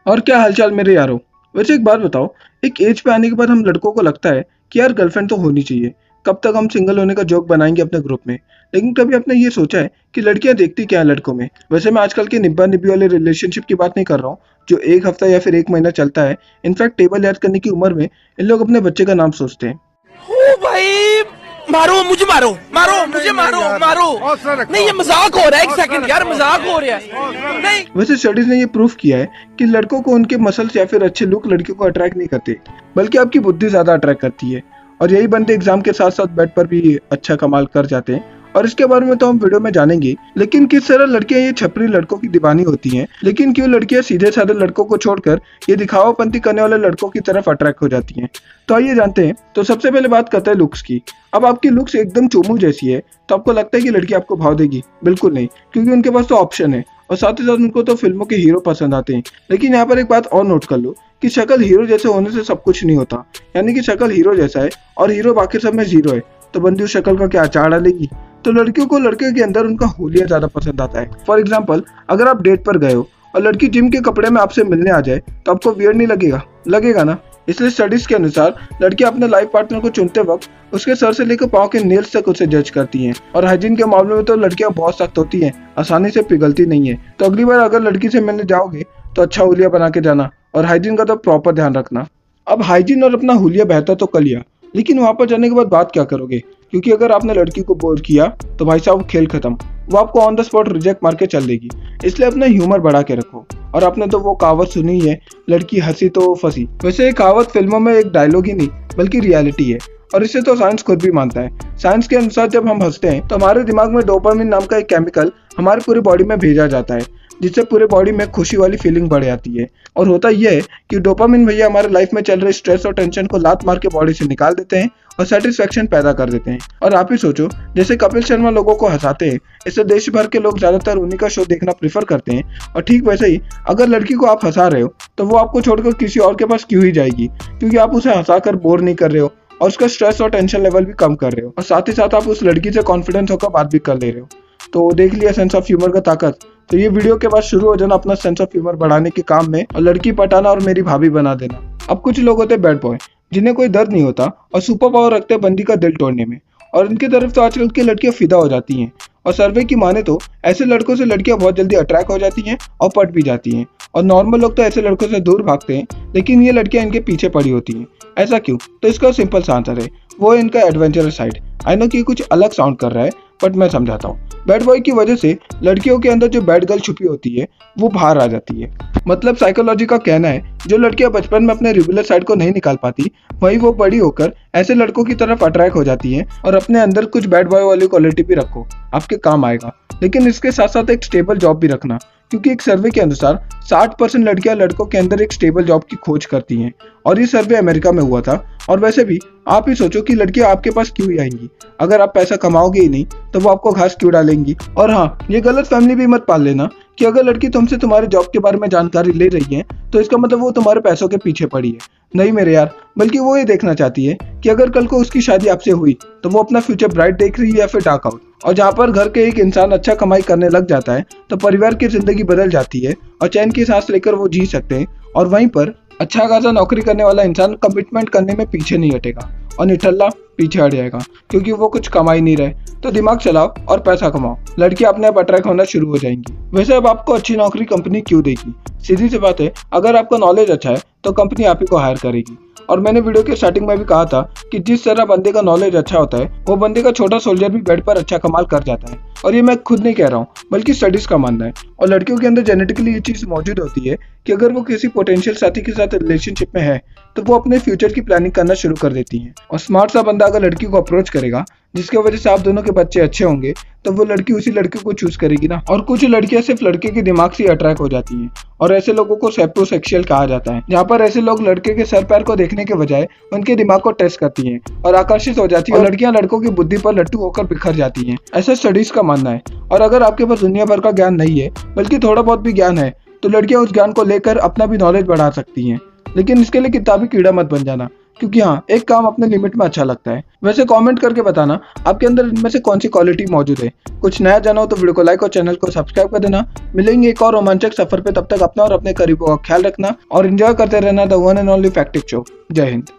और क्या हालचाल मेरे यारों। वैसे एक बात बताओ, एक एज पे आने के बाद हम लड़कों को लगता है कि यार गर्लफ्रेंड तो होनी चाहिए। कब तक हम सिंगल होने का जोक बनाएंगे अपने ग्रुप में। लेकिन कभी आपने ये सोचा है कि लड़कियां देखती क्या है लड़कों में। वैसे मैं आजकल के निब्बा निब्बी वाले रिलेशनशिप की बात नहीं कर रहा हूँ जो एक हफ्ता या फिर एक महीना चलता है। इनफैक्ट टेबल याद करने की उम्र में इन लोग अपने बच्चे का नाम सोचते हैं। ओ भाई, मारो मुझे, मारो मारो मुझे, मारो मारो। नहीं, ये मजाक हो रहा है। एक सेकंड यार, मजाक हो रहा है। नहीं, वैसे स्टडीज ने ये प्रूफ किया है कि लड़कों को उनके मसल्स या फिर अच्छे लुक लड़कियों को अट्रैक्ट नहीं करते, बल्कि आपकी बुद्धि ज्यादा अट्रैक्ट करती है। और यही बंदे एग्जाम के साथ साथ बेड पर भी अच्छा कमाल कर जाते हैं। और इसके बारे में तो हम वीडियो में जानेंगे, लेकिन किस तरह लड़कियां ये छपरी लड़कों की दीवानी होती हैं। लेकिन क्यों लड़कियां सीधे साधे लड़कों को छोड़कर ये दिखावापंती करने वाले लड़कों की तरफ अट्रैक्ट हो जाती हैं। तो आइए जानते हैं। तो सबसे पहले बात करते हैं लुक्स की। अब आपकी लुक्स एकदम चोमू जैसी है तो आपको लगता है कि लड़की आपको भाव देगी? बिल्कुल नहीं, क्योंकि उनके पास तो ऑप्शन है और साथ ही साथ उनको तो फिल्मों के हीरो पसंद आते हैं। लेकिन यहाँ पर एक बात और नोट कर लो कि शक्ल हीरो जैसे होने से सब कुछ नहीं होता। यानी कि शक्ल हीरो जैसा है और हीरो बाकी सब में जीरो है, तो बंदी उस शक्ल का क्या अचार डालेगी। तो लड़कियों को लड़के के अंदर उनका हुलिया ज्यादा पसंद आता है। फॉर एग्जाम्पल, अगर आप डेट पर गए हो और लड़की जिम के कपड़े में आपसे मिलने आ जाए तो आपको वियर्ड नहीं लगेगा? लगेगा ना। इसलिए स्टडीज के अनुसार लड़कियां अपने लाइफ पार्टनर को चुनते वक्त उसके सर से लेकर पांव के नेल्स तक उसे जज करती हैं। और हाइजीन के मामले में तो लड़कियां बहुत सख्त होती हैं, आसानी से पिघलती नहीं है। तो अगली बार अगर लड़की से मिलने जाओगे तो अच्छा हुलिया बना के जाना और हाइजीन का तो प्रॉपर ध्यान रखना। अब हाइजीन और अपना हुलिया बेहतर तो कर लिया, लेकिन वहां पर जाने के बाद बात क्या करोगे? क्योंकि अगर आपने लड़की को बोर किया तो भाई साहब खेल खत्म। वो आपको ऑन द स्पॉट रिजेक्ट मार के चल देगी। इसलिए अपना ह्यूमर बढ़ा के रखो। और आपने तो वो कहावत सुनी ही है, लड़की हंसी तो फंसी। वैसे ये कहावत फिल्मों में एक डायलॉग ही नहीं बल्कि रियलिटी है, और इसे तो साइंस खुद भी मानता है। साइंस के अनुसार जब हम हंसते हैं तो हमारे दिमाग में डोपामिन नाम का एक केमिकल हमारे पूरी बॉडी में भेजा जाता है, जिससे पूरे बॉडी में खुशी वाली फीलिंग बढ़ जाती है। और होता यह है कि डोपामिन भैया हमारे लाइफ में चल रहे स्ट्रेस और टेंशन को लात मार के बॉडी से निकाल देते हैं और सेटिस्फेक्शन पैदा कर देते हैं। और आप ही सोचो, जैसे कपिल शर्मा लोगों को हंसाते हैं, इससे देश भर के लोग ज्यादातर उन्हीं का शो देखना प्रेफर करते हैं। और ठीक वैसे ही अगर लड़की को आप हंसा रहे हो तो वो आपको छोड़कर किसी और के पास क्यों ही जाएगी? क्योंकि आप उसे हंसाकर बोर नहीं कर रहे हो और उसका स्ट्रेस और टेंशन लेवल भी कम कर रहे हो, और साथ ही साथ आप उस लड़की से कॉन्फिडेंस होकर बात भी कर ले रहे हो। तो देख लिया सेंस ऑफ ह्यूमर का ताकत। तो ये वीडियो के बाद शुरू हो जाना अपना सेंस ऑफ ह्यूमर बढ़ाने के काम में और लड़की पटाना और मेरी भाभी बना देना। अब कुछ लोग होते हैं बैड बॉय, जिन्हें कोई दर्द नहीं होता और सुपर पावर रखते हैं बंदी का दिल तोड़ने में, और इनकी तरफ तो आजकल की लड़कियां फिदा हो जाती हैं। और सर्वे की माने तो ऐसे लड़कों से लड़कियां बहुत जल्दी अट्रैक्ट हो जाती हैं और पट भी जाती हैं। और नॉर्मल लोग तो ऐसे लड़कों से दूर भागते हैं, लेकिन ये लड़कियां इनके पीछे पड़ी होती हैं। ऐसा क्यों? तो इसका सिंपल सा आंसर है, वो है इनका एडवेंचरस साइड। आई नो कि कुछ अलग साउंड कर रहा है, बट मैं समझाता हूँ। बैड बॉय की वजह से लड़कियों के अंदर जो बैड गर्ल छुपी होती है वो बाहर आ जाती है। मतलब साइकोलॉजी का कहना है, जो लड़कियां बचपन में अपने रेगुलर साइड को नहीं निकाल पाती, वही वो बड़ी होकर ऐसे लड़कों की तरफ अट्रैक्ट हो जाती हैं। और अपने अंदर कुछ बैड बॉय वाली क्वालिटी भी रखो, आपके काम आएगा। लेकिन इसके साथ साथ एक स्टेबल जॉब भी रखना, क्योंकि एक सर्वे के अनुसार 60% लड़कियां लड़कों के अंदर एक स्टेबल जॉब की खोज करती हैं। और ये सर्वे अमेरिका में हुआ था। और वैसे भी आप ही सोचो कि लड़कियां आपके पास क्यों ही आएंगी? अगर आप पैसा कमाओगे ही नहीं तो वो आपको घास क्यों डालेंगी? और हाँ, ये गलत फैमिली भी मत पाल लेना कि अगर लड़की तुमसे तुम्हारे जॉब के बारे में जानकारी ले रही है तो इसका मतलब वो तुम्हारे पैसों के पीछे पड़ी है। नहीं मेरे यार, बल्कि वो ये देखना चाहती है कि अगर कल को उसकी शादी आपसे हुई तो वो अपना फ्यूचर ब्राइट देख रही है या फिर डार्क आउट। और जहाँ पर घर के एक इंसान अच्छा कमाई करने लग जाता है तो परिवार की जिंदगी बदल जाती है और चैन की सांस लेकर वो जी सकते हैं। और वहीं पर अच्छा खासा नौकरी करने वाला इंसान कमिटमेंट करने में पीछे नहीं हटेगा और निठल्ला पीछे हट जाएगा, क्योंकि वो कुछ कमा ही नहीं रहे। तो दिमाग चलाओ और पैसा कमाओ, लड़की अपने आप अट्रैक्ट होना शुरू हो जाएंगी। वैसे अब आपको अच्छी नौकरी कंपनी क्यों देगी? सीधी सी बात है, अगर आपका नॉलेज अच्छा है तो कंपनी आप ही को हायर करेगी। और मैंने वीडियो के स्टार्टिंग में भी कहा था कि जिस तरह बंदे का नॉलेज अच्छा होता है, वो बंदे का छोटा सोल्जर भी बेड पर अच्छा कमाल कर जाता है। और ये मैं खुद नहीं कह रहा हूँ, बल्कि स्टडीज का मानना है। और लड़कियों के अंदर जेनेटिकली ये चीज मौजूद होती है कि अगर वो किसी पोटेंशियल साथी के साथ रिलेशनशिप में है तो वो अपने फ्यूचर की प्लानिंग करना शुरू कर देती हैं। और स्मार्ट सा बंदा अगर लड़की को अप्रोच करेगा जिसकी वजह से आप दोनों के बच्चे अच्छे होंगे, तो वो लड़की उसी लड़के को चूज करेगी ना। और कुछ लड़कियां सिर्फ लड़के के दिमाग से अट्रैक्ट हो जाती हैं, और ऐसे लोगों को सेप्टोसेक्सुअल कहा जाता है, जहाँ पर ऐसे लोग लड़के के सर पैर को देखने के बजाय उनके दिमाग को टेस्ट करती हैं और आकर्षित हो जाती है। और लड़कियां लड़कों की बुद्धि पर लट्टू होकर बिखर जाती हैं, ऐसा स्टडीज का मानना है। और अगर आपके पास दुनिया भर का ज्ञान नहीं है, बल्कि थोड़ा बहुत भी ज्ञान है, तो लड़कियां उस ज्ञान को लेकर अपना भी नॉलेज बढ़ा सकती हैं। लेकिन इसके लिए किताबी कीड़ा मत बन जाना, क्योंकि हाँ, एक काम अपने लिमिट में अच्छा लगता है। वैसे कमेंट करके बताना आपके अंदर इनमें से कौन सी क्वालिटी मौजूद है। कुछ नया जाना हो तो वीडियो को लाइक और चैनल को सब्सक्राइब कर देना। मिलेंगे एक और रोमांचक सफर पे, तब तक अपना और अपने करीबों का ख्याल रखना और एंजॉय करते रहना the one and only factic show. जय हिंद।